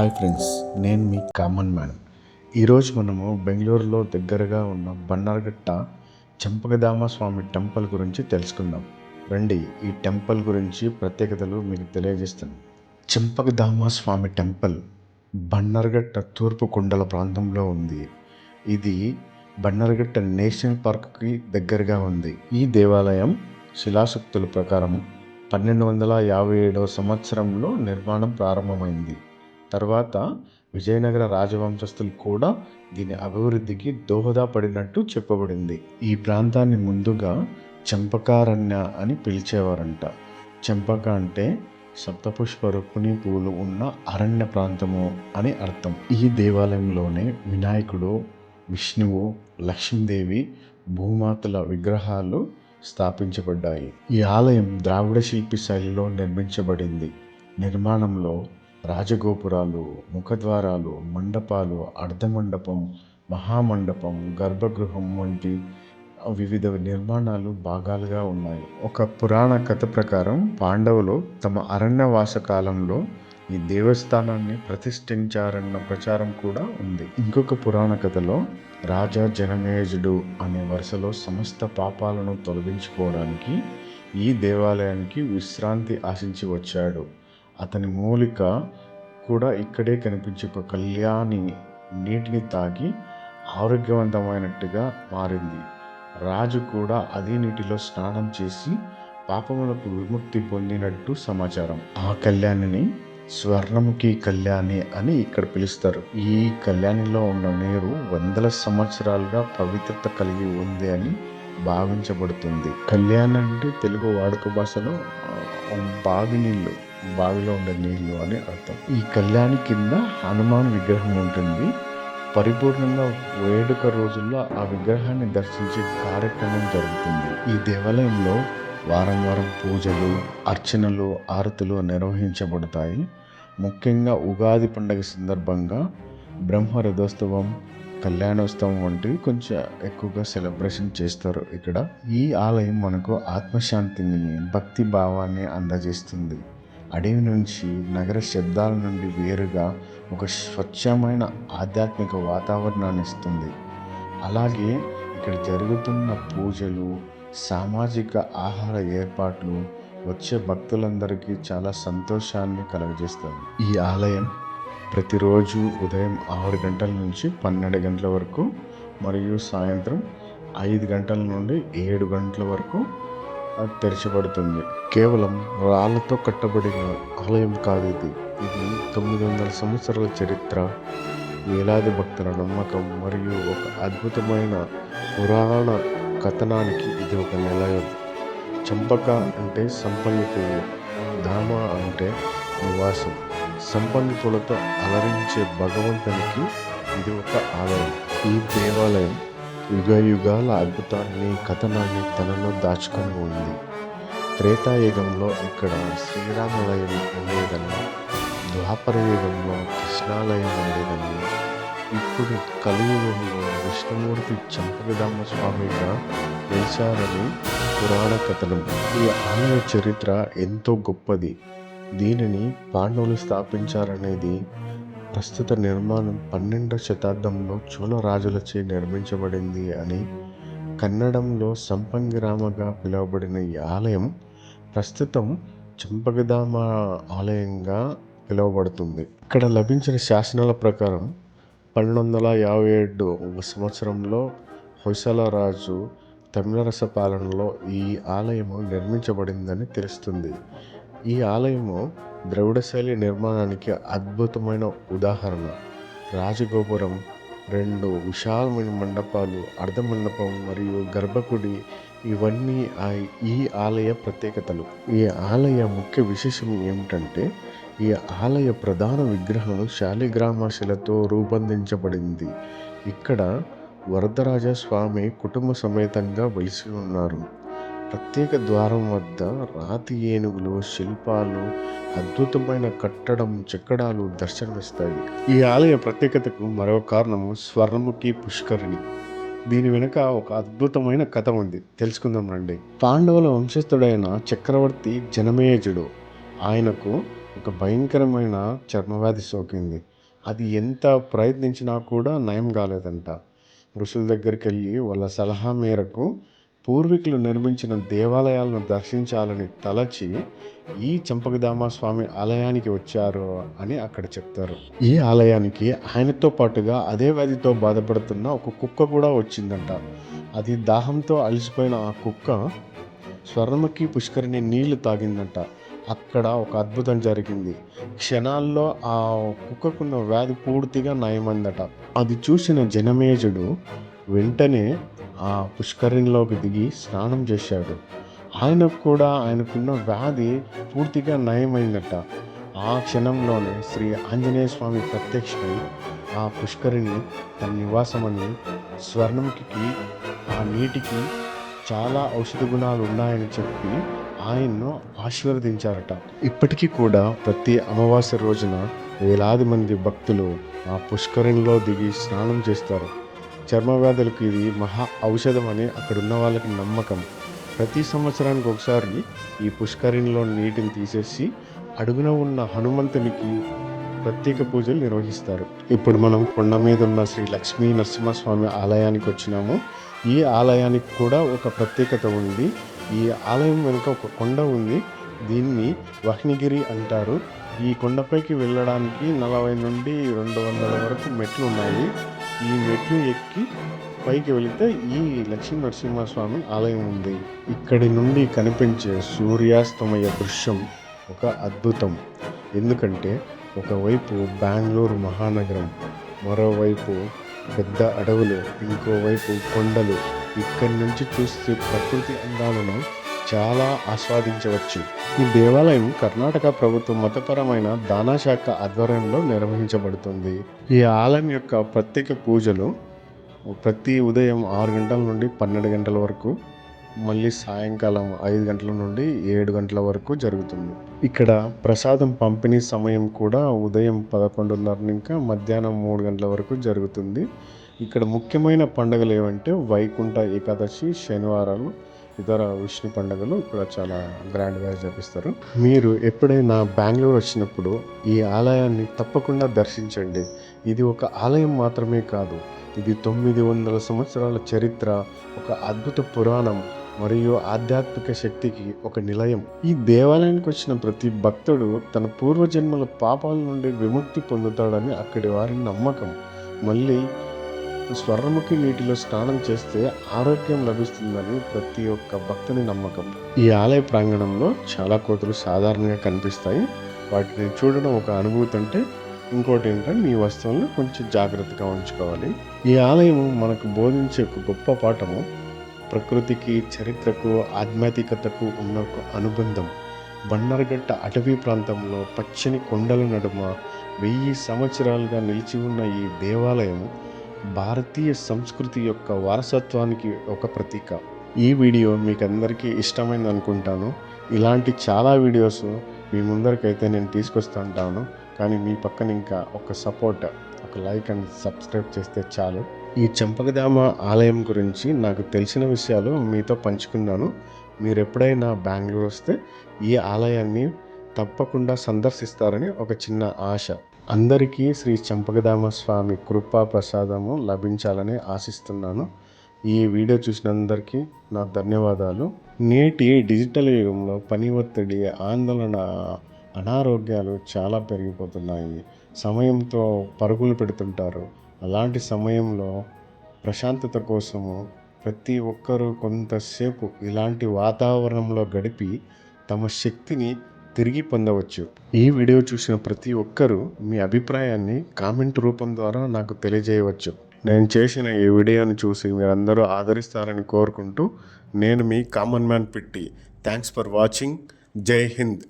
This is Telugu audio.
హాయ్ ఫ్రెండ్స్, నేను మీ కామన్ మ్యాన్. ఈరోజు మనము బెంగళూరులో దగ్గరగా ఉన్న బన్నర్ఘట్ట చంపకధామ స్వామి టెంపుల్ గురించి తెలుసుకుందాం. రండి, ఈ టెంపుల్ గురించి ప్రత్యేకతలు మీకు తెలియజేస్తాను. చంపకధామ స్వామి టెంపుల్ బన్నర్ఘట్ట తూర్పు కొండల ప్రాంతంలో ఉంది. ఇది బన్నర్ఘట్ట నేషనల్ పార్క్కి దగ్గరగా ఉంది. ఈ దేవాలయం శిలాశక్తుల ప్రకారం 1257వ సంవత్సరంలో నిర్మాణం ప్రారంభమైంది. తర్వాత విజయనగర రాజవంశస్థులు కూడా దీని అభివృద్ధికి దోహదపడినట్టు చెప్పబడింది. ఈ ప్రాంతాన్ని ముందుగా చంపకారణ్య అని పిలిచేవారంట. చంపక అంటే సప్తపుష్ప రుక్మిణి పూలు ఉన్న అరణ్య ప్రాంతము అని అర్థం. ఈ దేవాలయంలోనే వినాయకుడు, విష్ణువు, లక్ష్మీదేవి, భూమాతల విగ్రహాలు స్థాపించబడ్డాయి. ఈ ఆలయం ద్రావిడ శిల్పి శైలిలో నిర్మించబడింది. నిర్మాణంలో రాజగోపురాలు, ముఖద్వారాలు, మండపాలు, అర్ధమండపం, మహామండపం, గర్భగృహం వంటి వివిధ నిర్మాణాలు భాగాలుగా ఉన్నాయి. ఒక పురాణ కథ ప్రకారం పాండవులు తమ అరణ్యవాస కాలంలో ఈ దేవస్థానాన్ని ప్రతిష్ఠించారన్న ప్రచారం కూడా ఉంది. ఇంకొక పురాణ కథలో రాజా జనమేజయుడు అనే వరుసలో సమస్త పాపాలను తొలగించుకోవడానికి ఈ దేవాలయానికి విశ్రాంతి ఆశించి వచ్చాడు. అతని మూలిక కూడా ఇక్కడే కనిపించే ఒక కళ్యాణి నీటిని తాగి ఆరోగ్యవంతమైనట్టుగా మారింది. రాజు కూడా అదే నీటిలో స్నానం చేసి పాపములకు విముక్తి పొందినట్టు సమాచారం. ఆ కళ్యాణిని స్వర్ణముఖి కళ్యాణి అని ఇక్కడ పిలుస్తారు. ఈ కళ్యాణిలో ఉన్న నీరు వందల సంవత్సరాలుగా పవిత్రత కలిగి ఉంది అని భావించబడుతుంది. కళ్యాణి అంటే తెలుగు వాడుక భాషలో బావిలో ఉండే నీళ్లు అని అర్థం. ఈ కళ్యాణి కింద హనుమాన్ విగ్రహం ఉంటుంది. పరిపూర్ణంగా వేడుక రోజుల్లో ఆ విగ్రహాన్ని దర్శించే కార్యక్రమం జరుగుతుంది. ఈ దేవాలయంలో వారం పూజలు, అర్చనలు, ఆరతులు నిర్వహించబడతాయి. ముఖ్యంగా ఉగాది పండుగ సందర్భంగా బ్రహ్మ రథోత్సవం, కళ్యాణోత్సవం వంటివి కొంచెం ఎక్కువగా సెలబ్రేషన్ చేస్తారు ఇక్కడ. ఈ ఆలయం మనకు ఆత్మశాంతిని, భక్తి భావాన్ని అందజేస్తుంది. అడవి నుంచి, నగర శబ్దాల నుండి వేరుగా ఒక స్వచ్ఛమైన ఆధ్యాత్మిక వాతావరణాన్ని ఇస్తుంది. అలాగే ఇక్కడ జరుగుతున్న పూజలు, సామాజిక ఆహార ఏర్పాట్లు వచ్చే భక్తులందరికీ చాలా సంతోషాన్ని కలుగజేస్తుంది. ఈ ఆలయం ప్రతిరోజు ఉదయం 6 గంటల నుంచి 12 గంటల వరకు మరియు సాయంత్రం 5 గంటల నుండి 7 గంటల వరకు తెరచబడుతుంది. కేవలం రాళ్లతో కట్టబడిన ఆలయం కాదు ఇది. 900 సంవత్సరాల చరిత్ర, వేలాది భక్తుల నమ్మకం మరియు ఒక అద్భుతమైన పురాణ కథనానికి ఇది ఒక నిలయం. చంపక అంటే సంపంగి పువ్వు, ధామ అంటే నివాసం. సంపంగితులతో అలరించే భగవంతునికి ఇది ఒక ఆలయం. ఈ దేవాలయం యుగాల అద్భుతాన్ని, కథనాన్ని తనలో దాచుకొని ఉంది. త్రేతాయుగంలో ఇక్కడ శ్రీరామాలయం ఉండేదని, ద్వాపర యుగంలో కృష్ణాలయం ఉండేదని, ఇప్పుడు కలియుగంలో విష్ణుమూర్తి చంపకధామ స్వామిగా వెలిశారని పురాణ కథనం. ఈ ఆలయ చరిత్ర ఎంతో గొప్పది. దీనిని పాండవులు స్థాపించారనేది ప్రస్తుత నిర్మాణం 12వ శతాబ్దంలో చోళ రాజులచే నిర్మించబడింది అని, కన్నడంలో సంపంగిరామగా పిలువబడిన ఈ ఆలయం ప్రస్తుతం చంపకధామ ఆలయంగా పిలువబడుతుంది. ఇక్కడ లభించిన శాసనాల ప్రకారం 1257వ సంవత్సరంలో హొయసల రాజు తమిళరస పాలనలో ఈ ఆలయము నిర్మించబడిందని తెలుస్తుంది. ఈ ఆలయము ద్రవిడ శైలి నిర్మాణానికి అద్భుతమైన ఉదాహరణ. రాజగోపురం, 2 విశాలమైన మండపాలు, అర్ధమండపం మరియు గర్భగుడి ఇవన్నీ ఈ ఆలయ ప్రత్యేకతలు. ఈ ఆలయ ముఖ్య విశేషం ఏమిటంటే ఈ ఆలయ ప్రధాన విగ్రహం శాలిగ్రామ శిలతో రూపొందించబడింది. ఇక్కడ వరదరాజ స్వామి కుటుంబ సమేతంగా వెలిసి ఉన్నారు. ప్రత్యేక ద్వారం వద్ద రాతి ఏనుగులు, శిల్పాలు, అద్భుతమైన కట్టడం చెక్కడాలు దర్శనమిస్తాయి. ఈ ఆలయ ప్రత్యేకతకు మరో కారణము స్వర్ణముఖి పుష్కరిణి. దీని వెనుక ఒక అద్భుతమైన కథ ఉంది, తెలుసుకుందాం రండి. పాండవుల వంశస్థుడైన చక్రవర్తి జనమేజయుడు, ఆయనకు ఒక భయంకరమైన చర్మవ్యాధి సోకింది. అది ఎంత ప్రయత్నించినా కూడా నయం కాలేదంట. ఋషుల దగ్గరికి వెళ్ళి వాళ్ళ సలహా మేరకు పూర్వీకులు నిర్మించిన దేవాలయాలను దర్శించాలని తలచి ఈ చంపకధామ స్వామి ఆలయానికి వచ్చారు అని అక్కడ చెప్తారు. ఈ ఆలయానికి ఆయనతో పాటుగా అదే వ్యాధితో బాధపడుతున్న ఒక కుక్క కూడా వచ్చిందంట. అది దాహంతో అలసిపోయిన ఆ కుక్క స్వర్ణముఖి పుష్కరిణి నీళ్లు తాగిందంట. అక్కడ ఒక అద్భుతం జరిగింది. క్షణాల్లో ఆ కుక్కకున్న వ్యాధి పూర్తిగా నయమైందట. అది చూసిన జనమేజుడు వెంటనే ఆ పుష్కరిణిలోకి దిగి స్నానం చేశాడు. ఆయనకు కూడా ఆయనకున్న వ్యాధి పూర్తిగా నయమైందట. ఆ క్షణంలోనే శ్రీ ఆంజనేయ స్వామి ప్రత్యక్షమై ఆ పుష్కరిణి తన నివాసమని, స్వర్ణముఖికి ఆ నీటికి చాలా ఔషధ గుణాలు ఉన్నాయని చెప్పి ఆయన్ను ఆశీర్వదించారట. ఇప్పటికీ కూడా ప్రతి అమావాస్య రోజున వేలాది మంది భక్తులు ఆ పుష్కరిణిలో దిగి స్నానం చేస్తారు. చర్మ వ్యాధులకు ఇది మహా ఔషధం అని అక్కడ ఉన్న వాళ్ళకి నమ్మకం. ప్రతి సంవత్సరానికి ఒకసారి ఈ పుష్కరిణిలో నీటిని తీసేసి అడుగున ఉన్న హనుమంతునికి ప్రత్యేక పూజలు నిర్వహిస్తారు. ఇప్పుడు మనం కొండ మీద ఉన్న శ్రీ లక్ష్మీ నరసింహస్వామి ఆలయానికి వచ్చినాము. ఈ ఆలయానికి కూడా ఒక ప్రత్యేకత ఉంది. ఈ ఆలయం వెనుక ఒక కొండ ఉంది. దీన్ని వహ్నిగిరి అంటారు. ఈ కొండపైకి వెళ్ళడానికి 40 నుండి 200 వరకు మెట్లు ఉన్నాయి. ఈ మెట్లు ఎక్కి పైకి వెళితే ఈ లక్ష్మీ నరసింహస్వామి ఆలయం ఉంది. ఇక్కడి నుండి కనిపించే సూర్యాస్తమయ దృశ్యం ఒక అద్భుతం. ఎందుకంటే ఒకవైపు బెంగళూరు మహానగరం, మరోవైపు పెద్ద అడవులు, ఇంకోవైపు కొండలు. ఇక్కడి నుంచి చూస్తే ప్రకృతి అందాలను చాలా ఆస్వాదించవచ్చు. ఈ దేవాలయం కర్ణాటక ప్రభుత్వ మతపరమైన దానా శాఖ ఆధ్వర్యంలో నిర్వహించబడుతుంది. ఈ ఆలయం యొక్క ప్రత్యేక పూజలు ప్రతి ఉదయం 6 గంటల నుండి 12 గంటల వరకు, మళ్ళీ సాయంకాలం 5 గంటల నుండి 7 గంటల వరకు జరుగుతుంది. ఇక్కడ ప్రసాదం పంపిణీ సమయం కూడా ఉదయం 11:30 ఇంకా మధ్యాహ్నం 3 గంటల వరకు జరుగుతుంది. ఇక్కడ ముఖ్యమైన పండుగలు ఏమంటే వైకుంఠ ఏకాదశి, శనివారాలు, ఇతర విష్ణు పండుగలు ఇక్కడ చాలా గ్రాండ్గా జరిపిస్తారు. మీరు ఎప్పుడైనా బెంగళూరు వచ్చినప్పుడు ఈ ఆలయాన్ని తప్పకుండా దర్శించండి. ఇది ఒక ఆలయం మాత్రమే కాదు, ఇది 900 సంవత్సరాల చరిత్ర, ఒక అద్భుత పురాణం మరియు ఆధ్యాత్మిక శక్తికి ఒక నిలయం. ఈ దేవాలయానికి వచ్చిన ప్రతి భక్తుడు తన పూర్వజన్మల పాపాల నుండి విముక్తి పొందుతాడని అక్కడి వారి నమ్మకం. మళ్ళీ స్వర్ణముఖి నీటిలో స్నానం చేస్తే ఆరోగ్యం లభిస్తుందని ప్రతి ఒక్క భక్తుని నమ్మకం. ఈ ఆలయ ప్రాంగణంలో చాలా కోతులు సాధారణంగా కనిపిస్తాయి. వాటిని చూడడం ఒక అనుభూతి. అంటే ఇంకోటి ఏంటంటే మీ వస్తువులను కొంచెం జాగ్రత్తగా ఉంచుకోవాలి. ఈ ఆలయం మనకు బోధించే ఒక గొప్ప పాఠము ప్రకృతికి, చరిత్రకు, ఆధ్యాత్మికతకు ఉన్న ఒక అనుబంధం. బన్నరగట్ట అటవీ ప్రాంతంలో పచ్చని కొండల నడుమ 1000 సంవత్సరాలుగా నిలిచి ఉన్న ఈ దేవాలయం భారతీయ సంస్కృతి యొక్క వారసత్వానికి ఒక ప్రతీక. ఈ వీడియో మీకు అందరికీ ఇష్టమైంది అనుకుంటాను. ఇలాంటి చాలా వీడియోస్ మీ ముందరికైతే నేను తీసుకొస్తుంటాను. కానీ మీ పక్కన ఇంకా ఒక సపోర్ట్, ఒక లైక్ అండ్ సబ్స్క్రైబ్ చేస్తే చాలు. ఈ చంపకధామ ఆలయం గురించి నాకు తెలిసిన విషయాలు మీతో పంచుకున్నాను. మీరు ఎప్పుడైనా బెంగళూరు వస్తే ఈ ఆలయాన్ని తప్పకుండా సందర్శిస్తారని ఒక చిన్న ఆశ. అందరికీ శ్రీ చంపకధామ స్వామి కృపా ప్రసాదము లభించాలని ఆశిస్తున్నాను. ఈ వీడియో చూసినందరికీ నా ధన్యవాదాలు. నేటి డిజిటల్ యుగంలో పని ఒత్తిడి, ఆందోళన, అనారోగ్యాలు చాలా పెరిగిపోతున్నాయి. సమయంతో పరుగులు పెడుతుంటారు. అలాంటి సమయంలో ప్రశాంతత కోసము ప్రతి ఒక్కరూ కొంతసేపు ఇలాంటి వాతావరణంలో గడిపి తమ శక్తిని తిరిగి పొందవచ్చు. ఈ వీడియో చూసిన ప్రతి ఒక్కరూ మీ అభిప్రాయాన్ని కామెంట్ రూపం ద్వారా నాకు తెలియజేయవచ్చు. నేను చేసిన ఈ వీడియోని చూసి మీరందరూ ఆదరిస్తారని కోరుకుంటూ నేను మీ common man Pitti. Thanks for watching. జై హింద్.